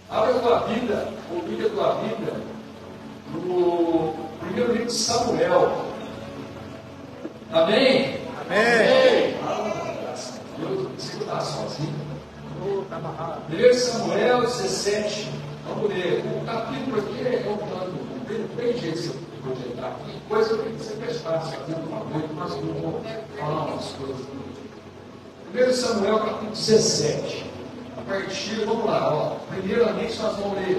Abra a tua Bíblia, ou liga a tua Bíblia, no primeiro livro de Samuel. Amém? Amém. Eu consigo estar sozinho. Primeiro Samuel 17. Vamos ler. O capítulo aqui é um plano. Tem jeito de eu projetar aqui. Coisa que você prestar, fazendo uma noite, mas não vou falar umas coisas. Primeiro Samuel capítulo 17. A partir, vamos lá, ó. Primeiramente nós vamos ler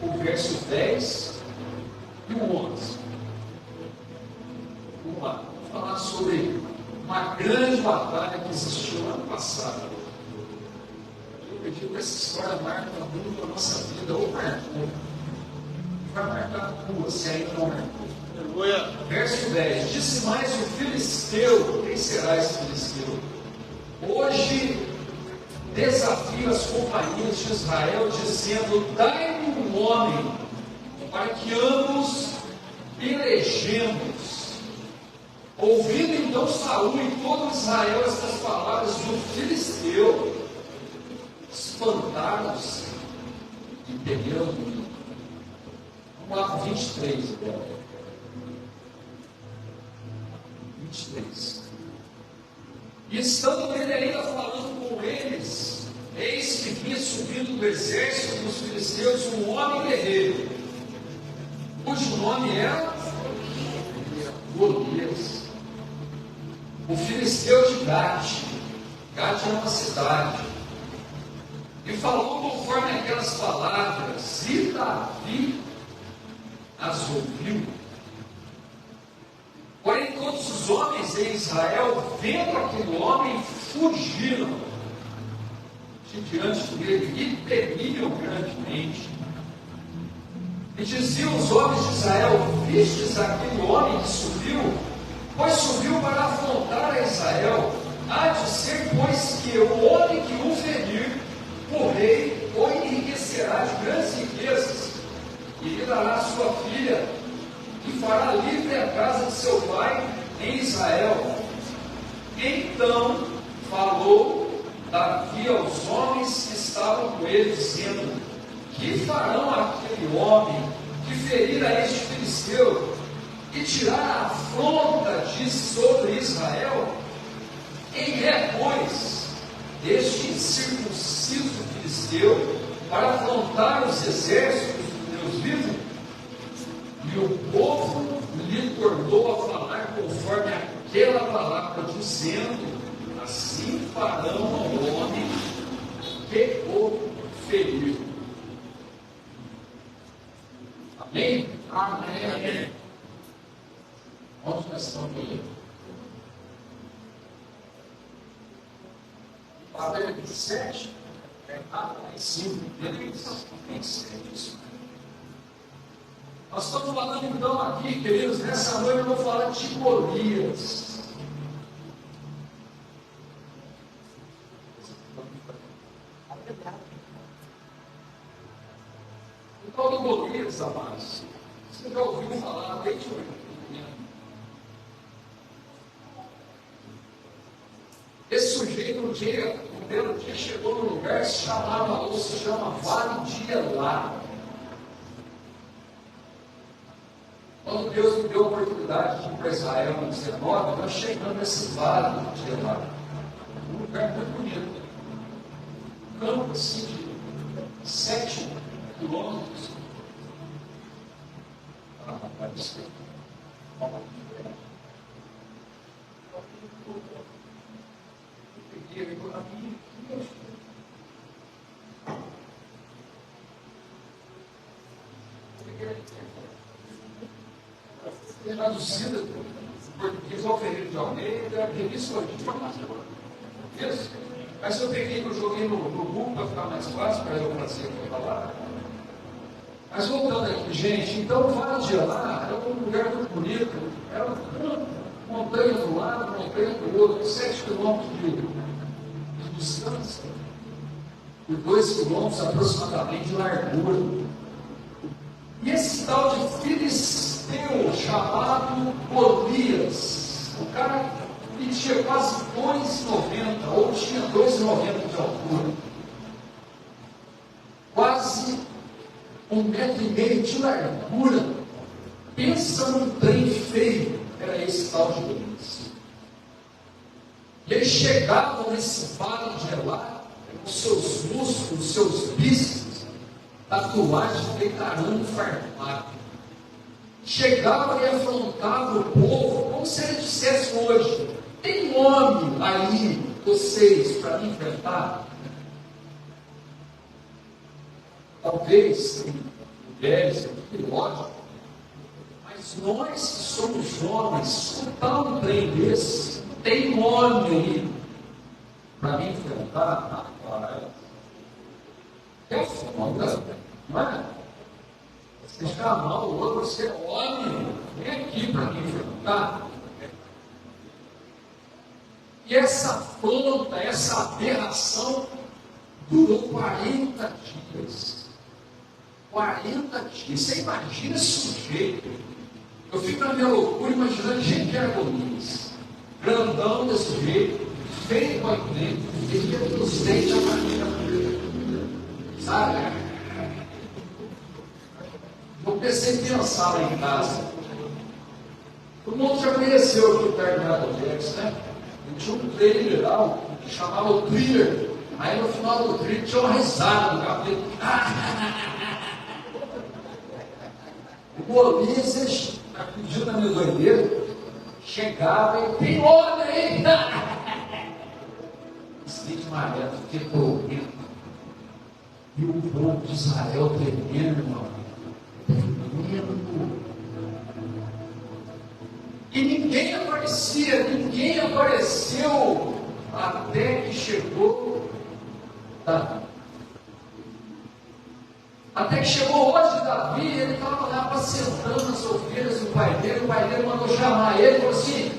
o verso 10 e o 11. Vamos lá, vamos falar sobre uma grande batalha que existiu no ano passado. Eu acredito que essa história marca muito a nossa vida, ou marcou. Vai marcar a tua, se ainda não marcou. Verso 10: disse mais o filisteu, quem será esse filisteu? Hoje desafio as companhias de Israel, dizendo: dai-me um homem, para que ambos pelejemos. Ouvindo então Saul e todo Israel estas palavras do filisteu, espantaram-se e temeram muito. Vamos lá, 23 agora. 23. E estando ele ainda falando com eles, eis que vinha subindo do exército dos filisteus um homem guerreiro, cujo nome era Golias, o filisteu de Gate. Gate é uma cidade. E falou conforme aquelas palavras, e Davi as ouviu. Porém, todos os homens em Israel, vendo aquele homem, fugiram de diante dele e temiam grandemente. E diziam os homens de Israel: vistes aquele homem que subiu? Pois subiu para afrontar a Israel. Há de ser, pois, que o homem que o ferir, o rei o enriquecerá de grandes riquezas, e lhe dará a sua filha, e fará livre a casa de seu pai em Israel. Então falou Davi aos homens que estavam com ele, dizendo: que farão aquele homem que ferir a este filisteu e tirar a afronta de sobre Israel? Quem é, pois, este incircunciso filisteu para afrontar os exércitos do Deus vivo? E o povo lhe tornou a falar conforme aquela palavra, dizendo: assim farão ao homem que o feriu. Amém? Amém. Onde nós estamos aqui? Palavra 27. Lá em cima. 27. Nós estamos falando então aqui, queridos, nessa noite eu vou falar de Golias. O tal do Golias, amados, você já ouviu falar desde o esse sujeito, um belo dia, chegou num lugar que se chamava, ou se chama Vale de Elá. Quando Deus me deu a oportunidade de ir para Israel no 19, nós chegamos nesse vale de Elá. Um lugar muito bonito. Um campo assim de 7 quilômetros. Rapaz, traduzida do português ao Ferreira de Almeida, revista isso. Mas eu peguei, eu joguei no Google para ficar mais fácil para eu fazer aqui falar. Mas voltando aqui, gente, então o Vale de Elá é um lugar muito bonito, é uma montanha do lado, montanha do outro, 7 quilômetros de distância, por 2 quilômetros aproximadamente de largura. E esse tal de filisteu chamado Golias, o cara que tinha quase 2,90 ou tinha 2,90 de altura, quase 1,5 metro de largura. Pensa num trem feio. Era esse tal de Golias. E eles chegavam nesse vale gelado, com seus músculos, seus bíceps, tatuagens feita arame farpado. Chegava e afrontava o povo, como se ele dissesse hoje: tem homem aí, vocês, para me enfrentar? Talvez tem mulheres, lógico, mas nós que somos homens, escutar um trem desse, tem homem aí para me enfrentar? É foda, não é? Você chamar o outro, você é homem, vem aqui para me enfrentar. E essa afronta, essa aberração durou 40 dias. 40 dias. Você imagina esse sujeito. Eu fico na minha loucura imaginando gente que era Golias. Grandão desse jeito, feio com a igreja, ele ia nos dentes a maneira. Sabe? Eu pensei em pensar lá em casa. Todo mundo já conheceu aqui o Terminado Jackson, né? Ele tinha um trailer lá, que chamava o Thriller. Aí no final do thriller tinha uma risada no cabelo. O Golias, acredito na minha doideira, chegava e tem homem aí. Esse de maré ficou correndo. E o povo de Israel tremendo, irmão. Tremendo. E ninguém apareceu até que chegou Davi. Até que chegou hoje Davi, ele estava lá apacentando as ovelhas do pai dele. O pai dele mandou chamar ele e falou assim: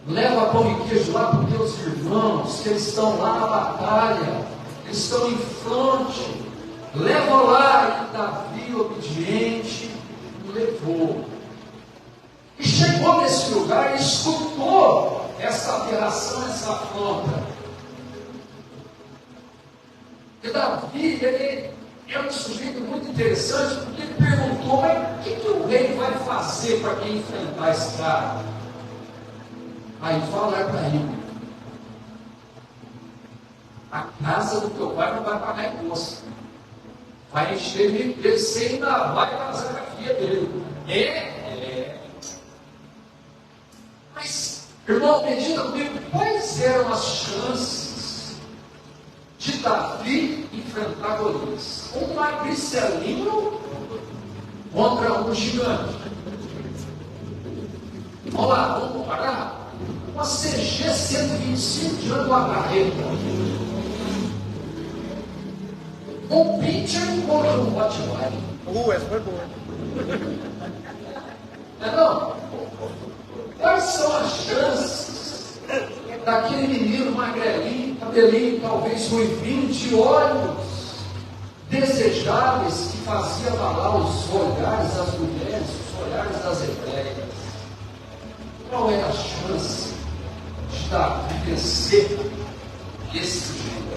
leva pão e queijo lá para os teus irmãos, que eles estão lá na batalha, eles estão em fronte. Leva lá. E Davi, obediente, levou. E chegou nesse lugar e escutou essa aberração, essa afronta. E Davi, ele é um sujeito muito interessante, porque ele perguntou: mas o que o rei vai fazer para quem enfrentar esse cara? Aí falaram para ele: a casa do teu pai não vai pagar imposto, vai encher de riqueza, você ainda vai casar com a filha dele. Mas, irmão, medita comigo, quais eram as chances de Davi enfrentar Golias? Um magricelinho contra um gigante. Vamos lá, vamos comparar. Uma CG 125 tirando uma carreta. Um pitcher contra um Rottweiler. Essa foi boa. Não? Quais são as chances daquele menino magrelinho, cabelinho, talvez ruivinho, de olhos desejáveis, que fazia abalar os olhares das mulheres, os olhares das hebreias? Qual é a chance de Davi vencer esse sujeito?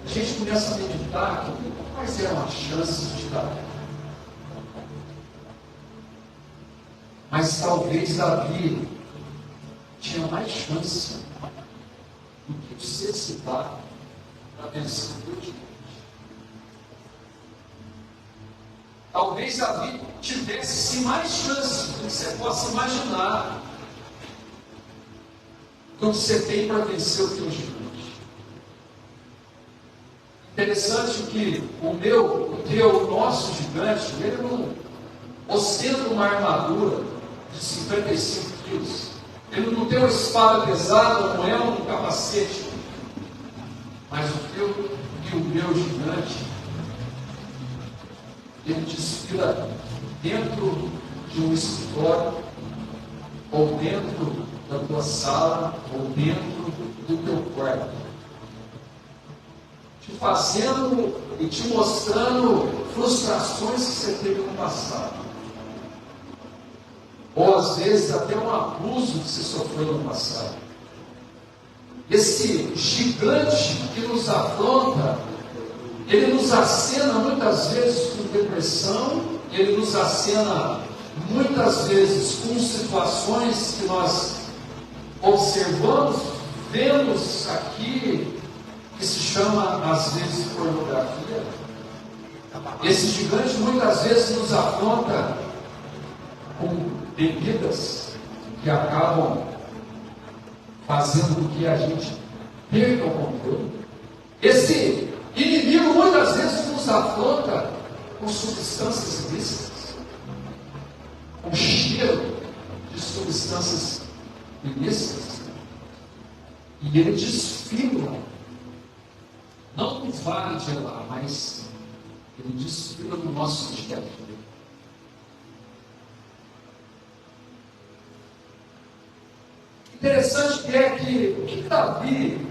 A gente começa a meditar quais eram as chances de Davi. Mas talvez Davi tinha mais chance do que ser citado para vencer o gigante. Talvez Davi tivesse mais chance do que você possa imaginar, do que você tem para vencer o teu gigante. Interessante que o nosso gigante, ele não ostenta uma armadura de 55 quilos. Ele não tem uma espada pesada, não é um capacete. Mas o meu gigante, ele desfila dentro de um escritório, ou dentro da tua sala, ou dentro do teu quarto, te fazendo e te mostrando frustrações que você teve no passado, ou às vezes até um abuso que você sofreu no passado. Esse gigante que nos afronta, ele nos acena muitas vezes com depressão, ele nos acena muitas vezes com situações que nós observamos, vemos aqui, que se chama às vezes pornografia. Esse gigante muitas vezes nos afronta com bebidas que acabam fazendo com que a gente perca o controle. Esse inimigo muitas vezes nos afronta com substâncias ilícitas, com cheiro de substâncias ilícitas, e ele desfila, não no vale de lá, mas ele desfila no nosso dia a dia. Interessante que é que o que Davi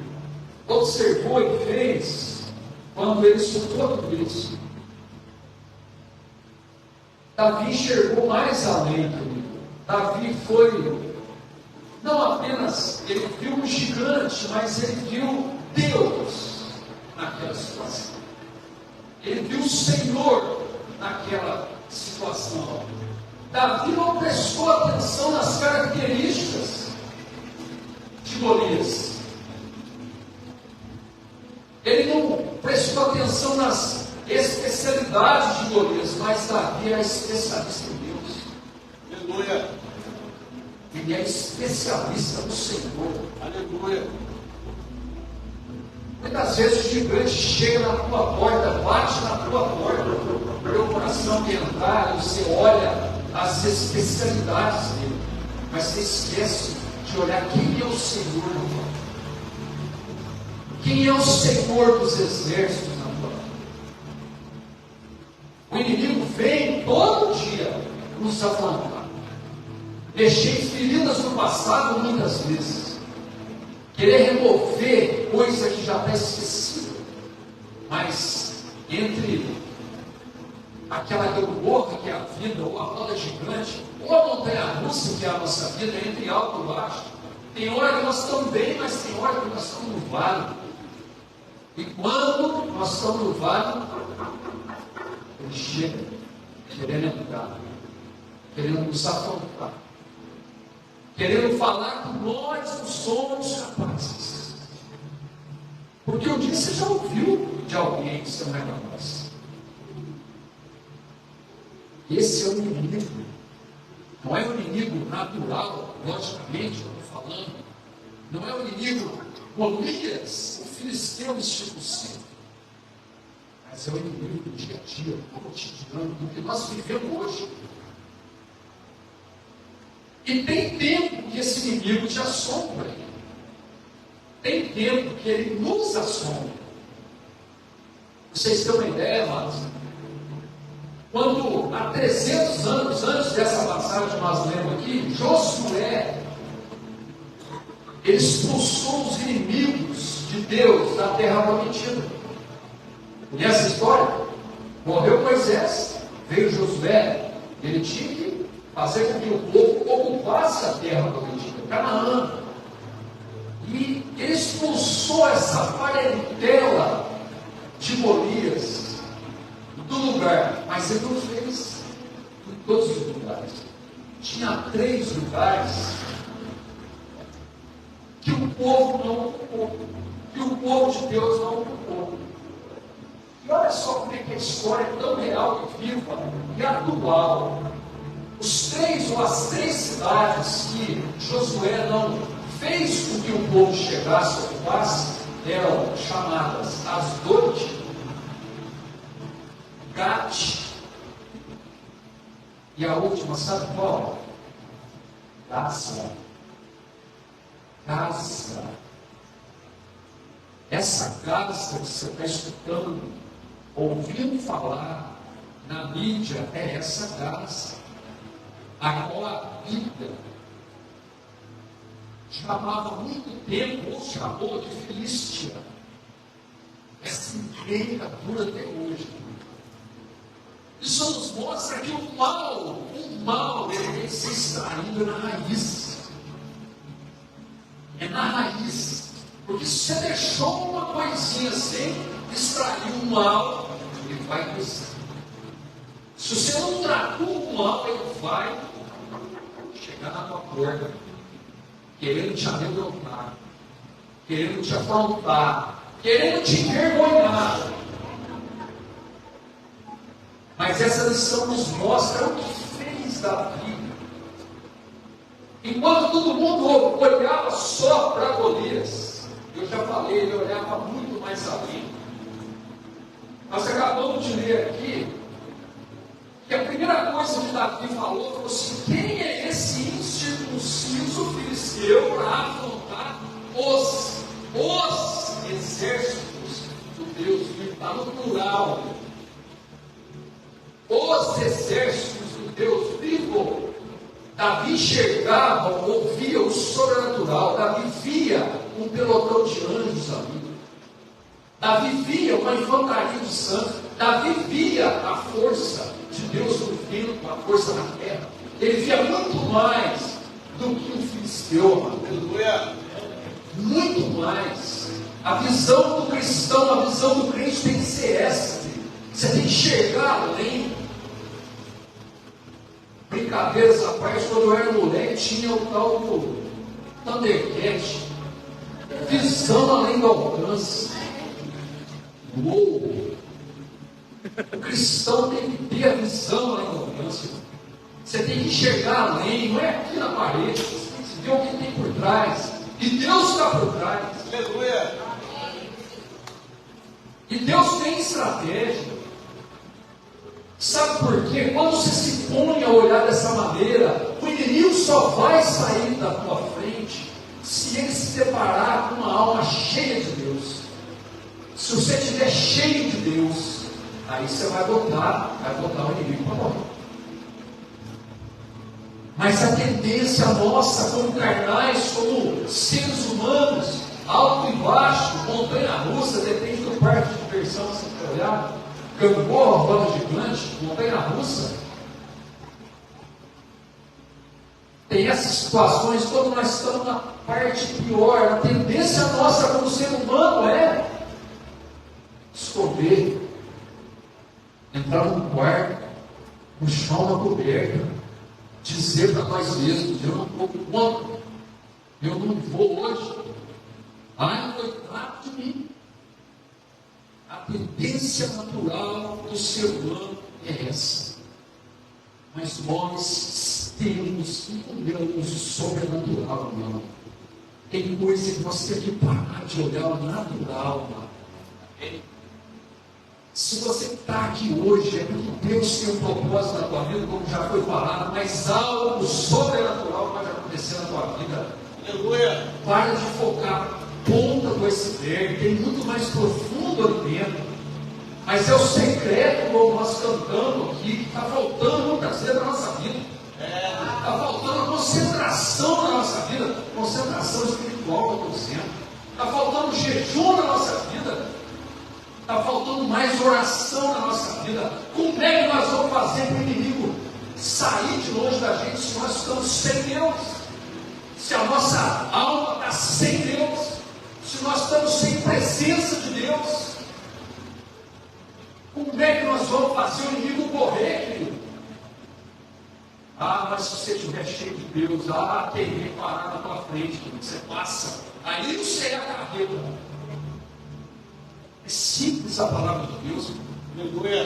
observou e fez quando ele escutou tudo isso. Davi enxergou mais além. Davi foi, não apenas, ele viu um gigante, mas ele viu Deus naquela situação. Ele viu o Senhor naquela situação. Davi não prestou atenção nas características de Golias. Ele não prestou atenção nas especialidades de Golias, mas Davi é especialista em Deus. Aleluia. Ele é especialista no Senhor. Aleluia. Muitas vezes o gigante chega na tua porta, bate na tua porta, o teu coração quer entrar, e você olha as especialidades dele, mas você esquece de olhar quem é o Senhor na tua vida. Quem é o Senhor dos exércitos na tua vida? O inimigo vem todo dia nos afrontar, mexer em feridas do passado muitas vezes, querer remover coisa que já está esquecida, mas entre aquela gangorra que é a vida, ou a roda gigante, ou a montanha russa que é a nossa vida, entre alto e baixo. Tem hora que nós estamos bem, mas tem hora que nós estamos no vale. E quando nós estamos no vale, ele chega querendo entrar, querendo nos afrontar, querendo falar que nós não somos capazes. Porque um dia você já ouviu de alguém que você não é capaz. Esse é o inimigo. Não é o inimigo natural, logicamente, eu estou falando. Não é o inimigo Golias, o filisteu institucional. Mas é o inimigo do dia a dia, do cotidiano, do que nós vivemos hoje. E tem tempo que esse inimigo te assombra. Tem tempo que ele nos assombra. Vocês têm uma ideia, amados? Quando há 300 anos antes dessa passagem que nós lemos aqui, Josué, ele expulsou os inimigos de Deus da terra prometida. Conhece a história? Morreu Moisés, veio Josué, ele tinha que fazer com que o povo ocupasse a terra prometida, Canaã. E ele expulsou essa parentela de Golias do lugar, mas ele não fez em todos os lugares. Tinha 3 lugares que o povo não ocupou, que o povo de Deus não ocupou. E olha só como é que a história é tão real e viva e atual. Os 3 ou as 3 cidades que Josué não fez com que o povo chegasse, ocupasse, eram chamadas Asdod, Gat, e a última, sabe qual? Gaza. Gaza. Essa Gaza que você está escutando, ouvindo falar na mídia, é essa Gaza, a qual a Bíblia chamava há muito tempo, ou chamou de Filístia. Essa igreja dura até hoje. Isso nos mostra que o mal, ele vem se extraindo na raiz. É na raiz. Porque se você deixou uma coisinha assim, extrair o mal, ele vai crescer. Se você não tratou o mal, ele vai chegar na tua porta, querendo te amedrontar, querendo te afrontar, querendo te envergonhar. Mas essa lição nos mostra o que fez Davi. Enquanto todo mundo olhava só para Golias, eu já falei, ele olhava muito mais além. Nós acabamos de ler aqui que a primeira coisa que Davi falou assim: quem é esse incircunciso filisteu para afrontar os exércitos do Deus vivo? Está no plural. Os exércitos do Deus vivo. Davi enxergava, ouvia o sobrenatural. Davi via um pelotão de anjos ali. Davi via uma infantaria de santos. Davi via a força de Deus no vento, a força na terra. Ele via muito mais do que um filisteu, aleluia. Muito mais. A visão do cristão, a visão do crente tem que ser essa. Você tem que enxergar além. Brincadeiras à parte, quando eu era moleque, tinha o tal do Thundercat. Visão além do alcance. Uou! O cristão tem que ter a visão além do alcance. Você tem que enxergar além, não é aqui na parede. Você tem que ver o que tem por trás. E Deus está por trás. Aleluia! E Deus tem estratégia. Sabe por quê? Quando você se põe a olhar dessa maneira, o inimigo só vai sair da tua frente se ele se deparar com uma alma cheia de Deus. Se você estiver cheio de Deus, aí você vai botar o inimigo para morrer. Mas a tendência nossa, como carnais, como seres humanos, alto e baixo, montanha-russa, depende do parque de diversão que você quer olhar, gangorra, roda gigante, montanha-russa. Tem essas situações quando nós estamos na parte pior. A tendência nossa como ser humano é esconder, entrar num quarto, puxar uma coberta, dizer para nós mesmos: eu não vou conta, eu não vou hoje, ai, coitado de mim. A tendência natural do ser humano é essa. Mas nós temos um Deus sobrenatural, irmão. Tem coisa que nós temos que parar de olhar o natural, mano. Se você está aqui hoje, é porque Deus tem um propósito na tua vida, como já foi falado, mas algo sobrenatural pode acontecer na tua vida. Aleluia! Para de focar ponta do iceberg, tem muito mais profundo ali dentro. Mas é o secreto, como nós cantamos aqui, que está faltando muitas vezes na nossa vida. Está faltando concentração na nossa vida, concentração espiritual, eu estou dizendo. Está faltando jejum na nossa vida. Está faltando mais oração na nossa vida. Como é que nós vamos fazer para o inimigo sair de longe da gente se nós estamos sem Deus? Se a nossa alma está sem Deus? Se nós estamos sem presença de Deus? Como é que nós vamos fazer o inimigo correr, querido? Ah, mas se você estiver cheio de Deus, tem parar na tua frente, querido, você passa. Aí você é a carreta. É simples a palavra de Deus.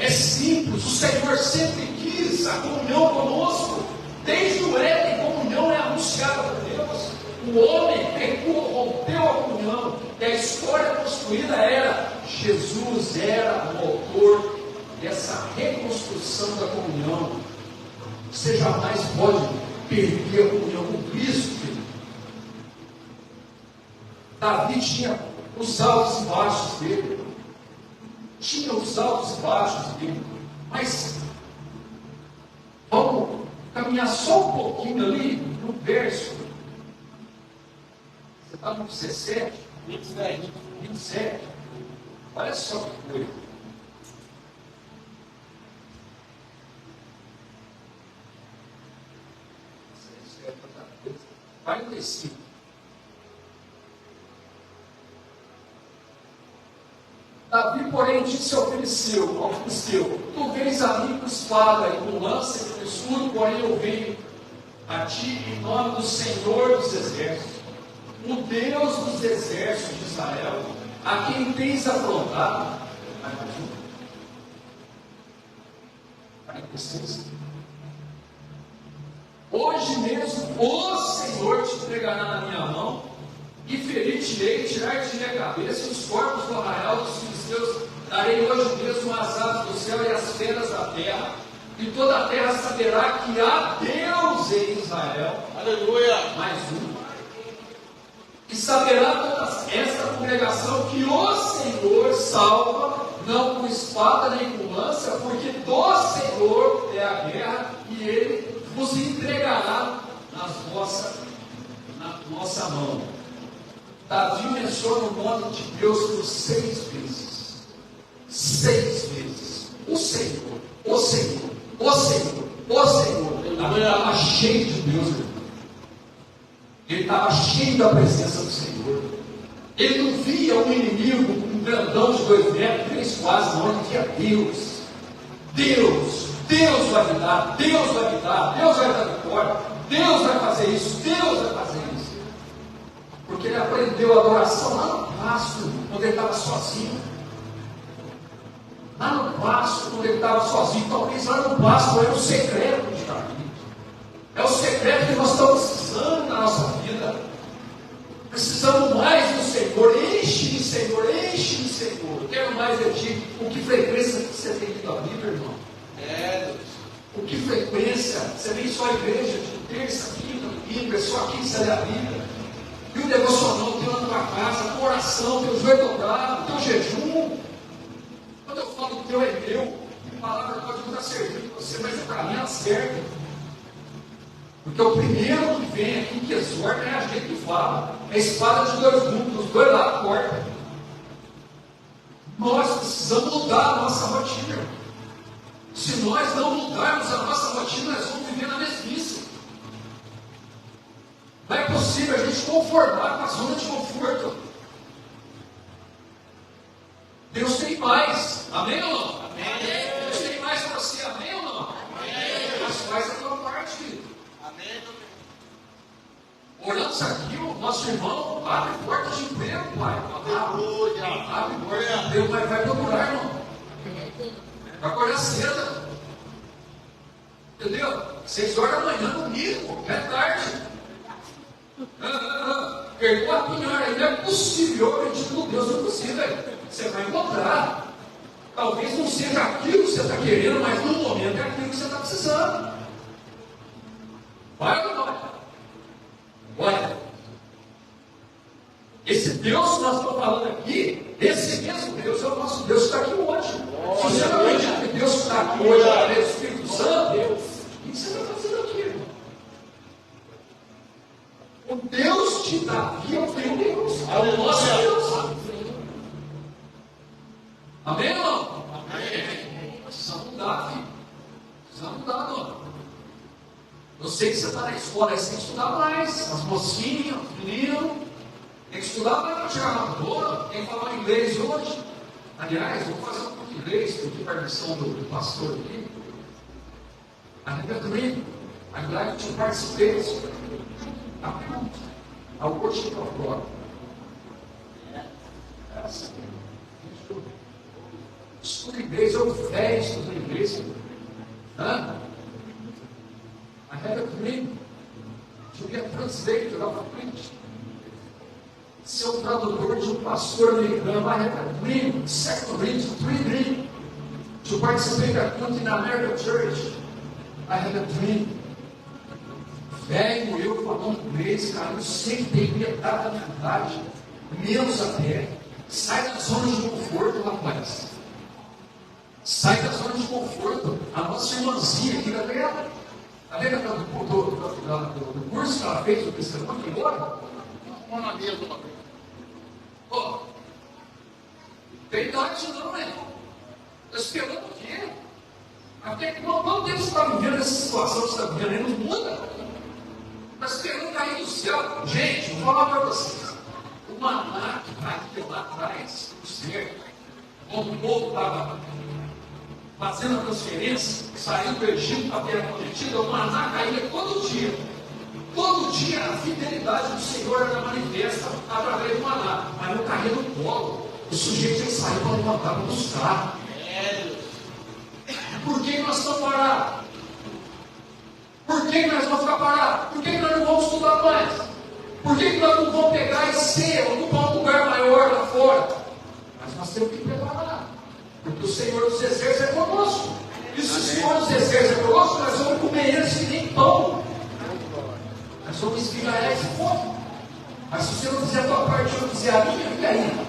É simples. O Senhor sempre quis a comunhão conosco. Desde o Éden, a comunhão é anunciada por Deus. O homem pecou, rompeu a comunhão. E a história construída era: Jesus era o autor dessa reconstrução da comunhão. Você jamais pode perder a comunhão com Cristo, filho. Davi tinha os altos e baixos dele. Tinha os altos e baixos dele. Mas vamos caminhar só um pouquinho ali no verso. Você está no 17? 27. Olha só que coisa. Vai descer. Davi, porém, Davi se ofereceu ao filisteu: tu vens a mim com espada e com lança e com escudo, porém eu venho a ti em nome do Senhor dos exércitos, o Deus dos exércitos de Israel, a quem tens afrontado. Hoje mesmo o Senhor te entregará na minha mão, e ferir-te-ei, tirar-te-ei a cabeça, e os corpos do arraial dos filisteus darei hoje mesmo as aves do céu e as feras da terra, e toda a terra saberá que há Deus em Israel. Aleluia! Mais um. E saberá toda esta congregação que o Senhor salva, não com espada nem com lança, porque do Senhor é a guerra, e Ele vos entregará na nossa mão. Davi menciona o nome de Deus por 6 vezes. 6 vezes. O Senhor, o Senhor, o Senhor, o Senhor. Davi estava cheio de Deus, irmão. Ele estava cheio da presença do Senhor. Ele não via um inimigo, um grandão de 2 metros, 3 quase, não. Ele via Deus. Deus vai me dar, Deus vai me dar, Deus vai dar vitória, Deus vai fazer isso, Deus vai fazer isso. Porque ele aprendeu a adoração lá no pasto, quando ele estava sozinho. Lá no pasto, quando ele estava sozinho. Talvez lá no pasto era o secreto de Davi. É o secreto que nós estamos precisando na nossa vida. Precisamos mais do Senhor. Enche-me, Senhor, enche-me, Senhor. Quero mais de ti. Com que frequência você tem lido a Bíblia, irmão? Com que frequência? Você vem só à igreja de terça, quinta, domingo, é só aqui que você lê a Bíblia. E o devocional teu na tua casa, a tua oração, teu joelho dobrado, teu jejum. Quando eu falo que teu é meu, a palavra pode não estar servindo você, mas é para mim ela serve. Porque o primeiro que vem aqui, que exorta, é a gente que fala. É a espada de 2 gumes, os 2 lá da porta. Nós precisamos mudar a nossa rotina. Se nós não mudarmos a nossa rotina, nós vamos viver na mesmice. Não é possível a gente conformar com a zona de conforto. Deus tem mais. Amém ou não? Amém. Deus tem mais para você. Amém ou não? Amém. Mas faz a tua parte, querido. Amém. Oramos aqui, o nosso irmão abre portas de emprego, pai. Abre portas de emprego, mas vai procurar, irmão. Vai acordar cedo. Entendeu? 6 horas da manhã, no mínimo, é tarde. Perdeu a pinhara, ainda é possível. Eu acredito no Deus do possível. Você vai encontrar. Talvez não seja aquilo que você está querendo, mas no momento é aquilo que você está precisando. Vai ou não vai? Olha, esse Deus que nós estamos falando aqui, esse mesmo Deus é o nosso Deus que está aqui hoje. Se você não acredita que Deus está aqui hoje, através do Espírito Santo, o que você está fazendo aqui, irmão? O Deus de Davi é o teu Deus, é o nosso Deus. Amém ou não? Amém. Precisamos mudar, filho. Precisamos mudar, não. Eu sei que você está na escola, aí você tem que estudar mais. As mocinhas, os meninos, tem que estudar mais para chegar na boa. Tem que falar inglês hoje. Aliás, vou fazer um pouco de inglês, pedir permissão do pastor aqui. I have a dream. I'd like to participate. A worship of God. Estudo inglês, eu velho estudando inglês. I have a dream to be a translator of a preacher. Ser o tradutor de um pastor americano. I have a dream, second dream, third dream, to participate in an American church. I have a dream. Velho, eu falando inglês, cara, eu sei que tem metade da minha idade, menos até. Sai da zona de conforto, rapaz. Sai da zona de conforto. A nossa irmãzinha aqui da terra. A lembra do curso que ela fez, o testemunho que embora? Uma na mesa, uma vez. Pô, tem idade não, né? Está esperando o quê? Até que não Deus está vivendo essa situação que você está vivendo, ele não muda. Está esperando cair do céu. Gente, vou falar para vocês. O maná que está aqui lá atrás, o certo, quando o povo estava fazendo a transferência, saindo do Egito para a terra prometida, o maná caía todo dia. Todo dia a fidelidade do Senhor era manifesta através do maná, mas não caía no colo. O sujeito tinha que sair para levantar, para buscar. Por que nós estamos parados? Por que nós vamos ficar parados? Por que nós não vamos estudar mais? Por que nós não vamos pegar e ser, ocupar um lugar maior lá fora? Mas nós temos que preparar, porque o Senhor dos Exércitos é conosco. E se o Senhor dos Exércitos é conosco, nós vamos comer eles que nem pão. Nós vamos esfriar esse fogo. Mas se você não fizer a tua parte, eu não fizer a minha, e aí?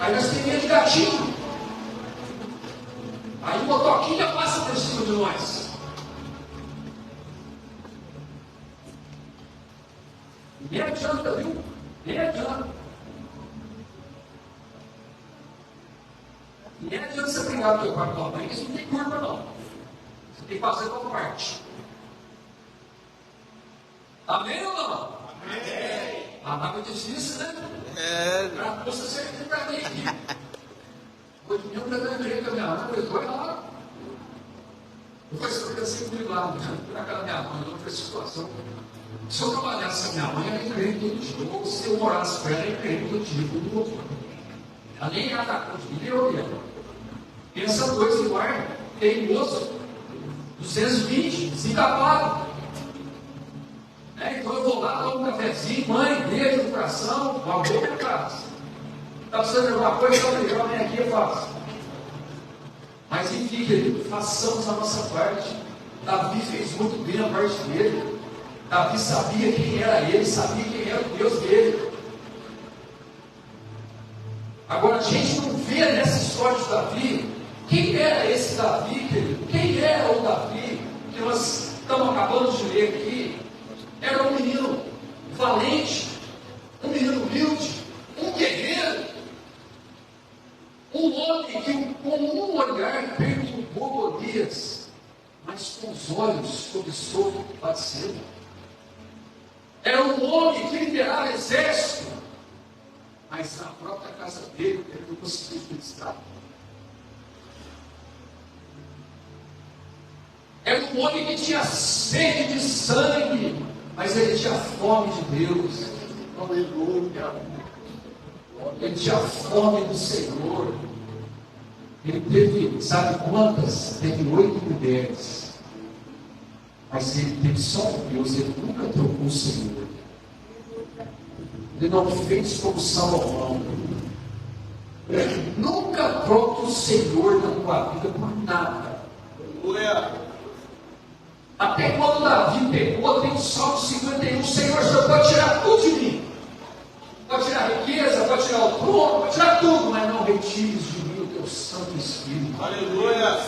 Aí nós temos medo de gatinho. Aí o motoquinha passa por cima de nós. Nem adianta, viu? Nem adianta. Nem adianta você brigar com o teu pai e tua mãe, isso não tem curva, não. Você tem que fazer a tua parte. Amém ou não? Amém. A água difícil, né? Para você servir para mim aqui. Hoje mesmo eu lembrei com a minha mãe, foi lá. Eu pensei comigo lá, naquela minha mãe, não foi situação. Se eu trabalhasse com a minha mãe, ela ia crer todo dia. Ou se eu morasse com ela, ela ia crer todo dia. Ela nem ia dar conta de mim, nem eu ia. Pensa dois iguais, teimoso, 220, desencapado. Então eu vou lá, tomo um cafezinho, mãe, beijo no coração, uma boa para casa. Está precisando de alguma coisa, só ligar, vem aqui eu faço. Mas enfim, querido, façamos a nossa parte. Davi fez muito bem a parte dele. Davi sabia quem era ele, sabia quem era o Deus dele. Agora a gente não vê nessa história de Davi, quem era esse Davi, querido? Quem era o Davi que nós estamos acabando de ler aqui? Era um menino valente, um menino humilde, um guerreiro, um homem que com um olhar perturbou Golias, mas com os olhos cobiçou Batseba. Era um homem que liderava exército, mas na própria casa dele ele não conseguiu estar. Era um homem que tinha sede de sangue, mas ele tinha fome de Deus. Aleluia. Ele tinha fome do Senhor. Ele teve, sabe quantas? Teve 8 mulheres. Mas ele teve só um Deus, ele nunca trocou o Senhor. Ele não fez como Salomão. Ele nunca troca o Senhor na tua vida por nada. Aleluia. Até quando Davi pegou, tem o Salmo 51, Senhor, o Senhor pode tirar tudo de mim. Pode tirar a riqueza, pode tirar o trono, pode tirar tudo, mas não retires de mim o teu Santo Espírito. Aleluia!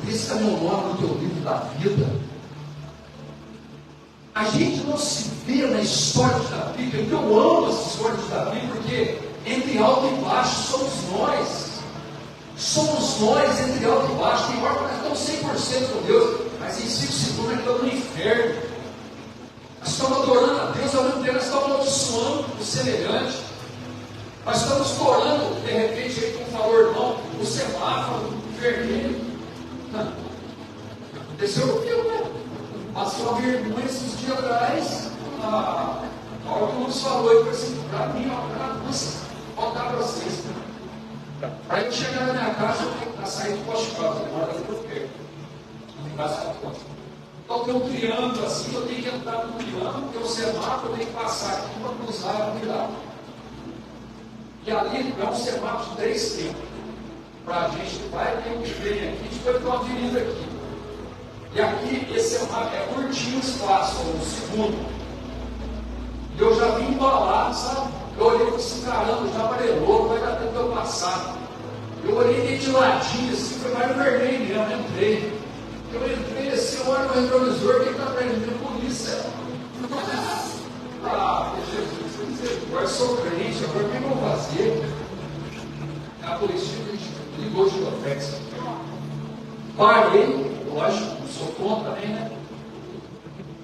Esse é o meu nome no teu livro da vida. A gente não se vê na história de Davi, porque eu amo essa história de Davi, porque entre alto e baixo somos nós. Somos nós entre alto e baixo. Tem hora que nós estamos 100% com Deus, mas em 5 segundos nós estamos no inferno. Nós estamos adorando a Deus, ao mesmo tempo nós estamos amaldiçoando o semelhante. Nós estamos orando, de repente, aí, como falou o irmão, o semáforo vermelho. Aconteceu no filme, né? Passou a minha irmã esses dias atrás. A hora que o Lúcio falou, eu falei assim, para mim, ó, faltar para vocês. Para eu chegar na minha casa, eu tenho que estar saindo do poste de casa, agora eu estou perto. Então tem um triângulo assim, eu tenho que entrar no triângulo, tem um semáforo, eu tenho que passar aqui para cruzar e virar. E ali é um semáforo de 3 tempos. Para a gente vai ter um que vem aqui, depois tem uma avenida aqui. E aqui esse semáforo é curtinho o espaço, um segundo. E eu já vim embalado, sabe? Eu olhei e falei assim, caramba, já amarelou, não vai dar tempo de eu passar. Eu olhei meio de ladinho assim, foi mais no vermelho mesmo, entrei. Eu entrei assim, eu olho no retrovisor, quem está prendendo? Polícia. Jesus, agora eu sou crente, agora o que eu vou fazer? A polícia ligou de Girotex. Parei, lógico, não sou contra também, né?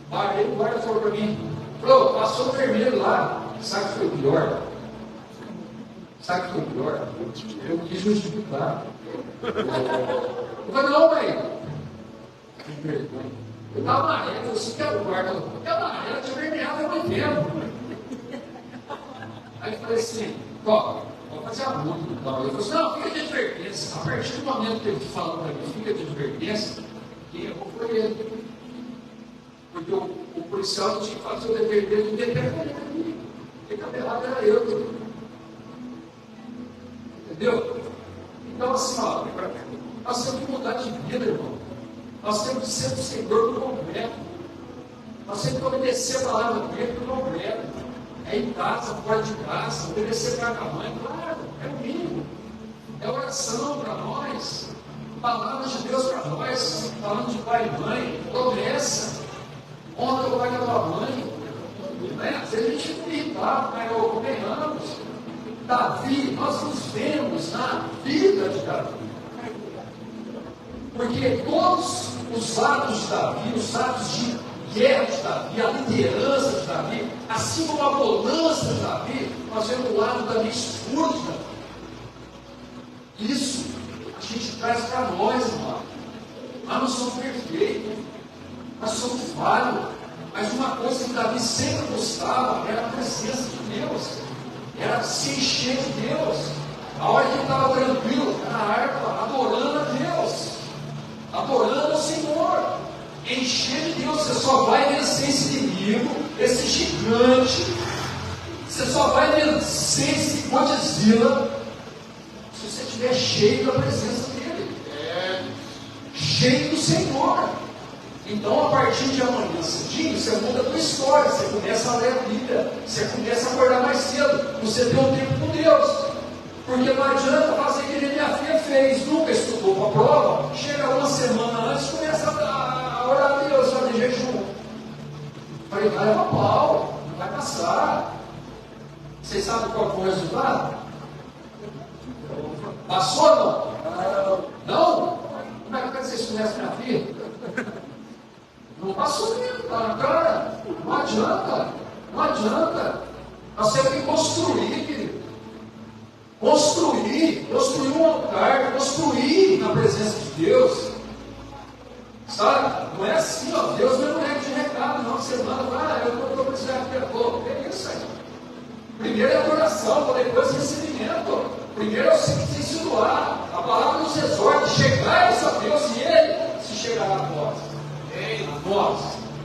Parei, o guarda falou para mim, falou, passou o vermelho lá, sabe o que foi o pior? Sabe o que foi pior? Eu quis justificar. Eu falei, não, mãe. Eu estava amarelo, eu sei que era o guarda. Eu estava amarelo, tinha vermelhado há muito tempo. Aí eu falei assim, ó, vou fazer a multa e tal. Ele falou assim, não, fica de advertência. A partir do momento que ele falou para mim, fica de advertência, quem errou foi ele. Porque o policial tinha que fazer o dever dele, o dever era ele. Quem estava errado era eu. Entendeu? Então, assim, ó, nós temos que mudar de vida, irmão. Nós temos que ser o Senhor do completo. Nós temos que obedecer a palavra dele do completo. É em casa, fora de casa, obedecer para a mãe, claro, é o mínimo. É oração para nós, palavra de Deus para nós, falando de pai e mãe, promessa, honra o pai da tua mãe. Né? Às vezes a gente fica irritado, mas convenhamos. Davi, nós nos vemos na vida de Davi. Porque todos os atos de Davi, os atos de guerra de Davi, a liderança de Davi, assim como a bonança de Davi, nós vemos o lado da mistura de Davi. Isso a gente traz para nós, irmão. Nós não somos perfeitos, nós somos falhos, mas uma coisa que Davi sempre buscava era a presença de Deus, era se encher de Deus. A hora que ele estava tranquilo, na harpa, adorando a Deus, adorando ao Senhor. Encher de Deus, você só vai vencer esse inimigo, esse gigante, você só vai vencer esse Godzilla se você estiver cheio da presença dele, cheio do Senhor. Então, a partir de amanhã cedinho, você muda a tua história, você começa a ler a Bíblia, você começa a acordar mais cedo, você tem um tempo com Deus. Porque não adianta fazer o que minha filha fez, nunca estudou para a prova, chega uma semana antes, começa a orar a Deus, fazer jejum. Falei, vai levar pau, não vai passar. Vocês sabem qual foi o resultado? Passou ou não? Não? Como é que vocês conhecem minha filha? Não passou mesmo, tá na cara. Não adianta, não adianta. Nós temos que construir, querido. Construir um altar, construir na presença de Deus. Sabe? Não é assim, ó. Deus não é de recado, não. Você manda, eu não estou precisando de perdão. É isso aí. Primeiro é adoração, depois recebimento. Primeiro é você se doar. A palavra nos exorta, chegai a Deus e Ele se chegará a vós. A nós,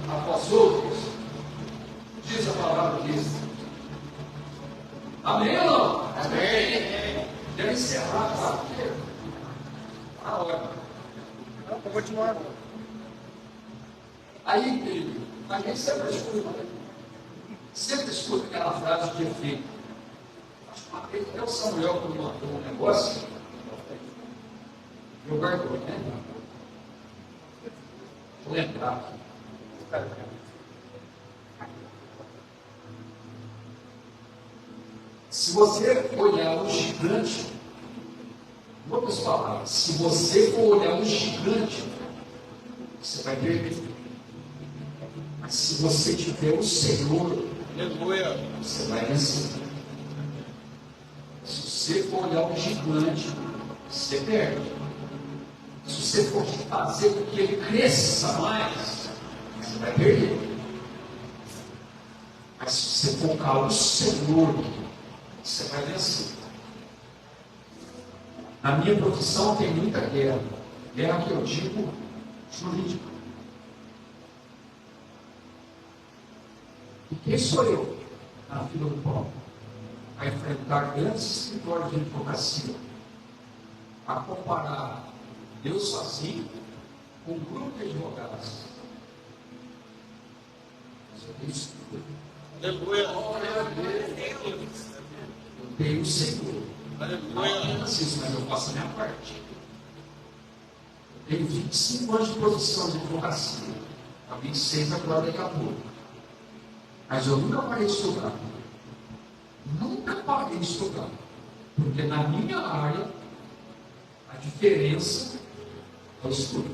a vós outros. Diz a palavra disso. Amém ou não? Amém. Deve encerrar, tá? A hora. Não, vou continuar. Aí, querido, a gente sempre escuta aquela frase de efeito. Até o Samuel, quando mandou um negócio, eu guardou, né? Vou lembrar aqui. Se você olhar o gigante, em outras palavras, se você for olhar o gigante, você vai perder. Mas se você tiver o Senhor, você vai vencer. Se você for olhar o gigante, você perde. Se você for fazer com que ele cresça mais, você vai perder. Mas se você focar no Senhor, você vai vencer. Na minha profissão tem muita guerra. Guerra que eu digo jurídica. E quem sou eu na fila do pão? A enfrentar grandes escritórios de advocacia. A comparar eu sozinho com um grupo de advogados. Mas eu tenho estudo. Aleluia. Eu tenho o Senhor. Não apenas isso, mas eu faço a minha parte. Eu tenho 25 anos de profissão de advocacia. A 26 agora daqui a pouco. Mas eu nunca parei de estudar. Nunca parei de estudar. Porque na minha área, a diferença é o estudo.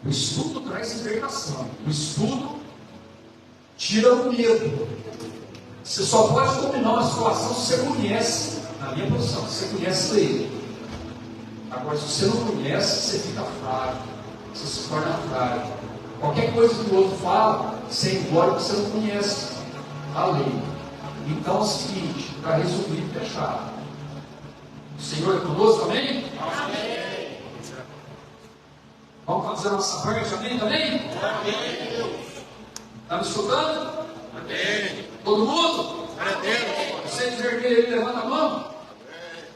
O estudo traz libertação. O estudo tira o medo. Você só pode dominar uma situação se você conhece, na minha posição, se você conhece ele. Agora, se você não conhece, você fica frágil, você se torna frágil. Qualquer coisa que o outro fala, você é embora porque você não conhece a lei. Então é o seguinte, para resumir e fechar. O Senhor é conosco, amém? Amém. Vamos fazer a nossa parte, amém também? Amém. Está me escutando? Amém. Todo mundo? Amém. Você dizer que ele levanta a mão?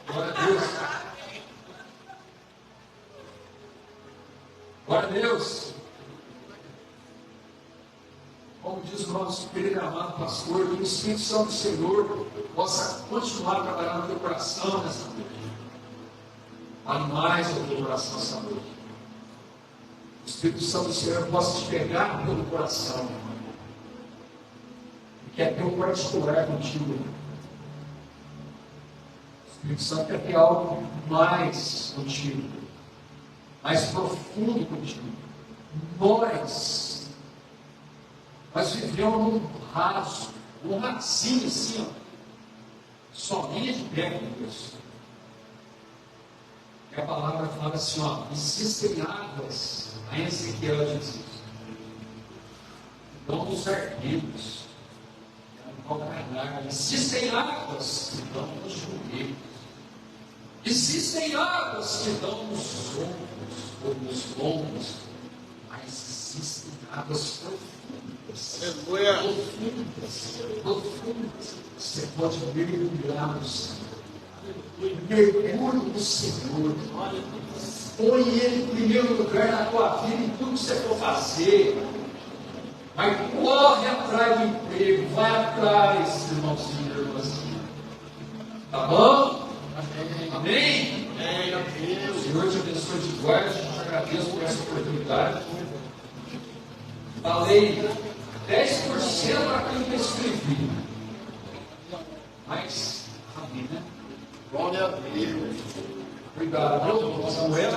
Amém. Glória a Deus. Glória a Deus. Como diz o nosso querido amado pastor, que o Espírito Santo do Senhor possa continuar trabalhando no teu coração nessa noite. Fale mais ao teu coração essa noite. O Espírito Santo do Senhor possa te pegar pelo coração. E quer ter um particular contigo. O Espírito Santo quer ter algo mais contigo. Mais profundo contigo. Nós vivemos num raso, num rasinho assim, ó. Só linha de terra, meu Deus. E a palavra fala assim, ó, existem águas, a Ezequiel diz isso. Dão nos arqueiros, existem águas que dão nos joelhos, existem águas que dão nos ombros, ou nos lombos, mas existem águas profundas. Você pode mergulhar no Senhor. Mergulhe no Senhor. Põe Ele em primeiro lugar na tua vida, em tudo que você for fazer. Mas corre atrás do emprego, vai atrás, irmãozinho e irmãzinha. Tá bom? Amém? Amém. O Senhor te abençoe de guarda. Eu te agradeço por essa oportunidade. Falei 10% daquilo que eu escrevi. Mas, amém, né? Glória a Deus. Obrigado, Samuel.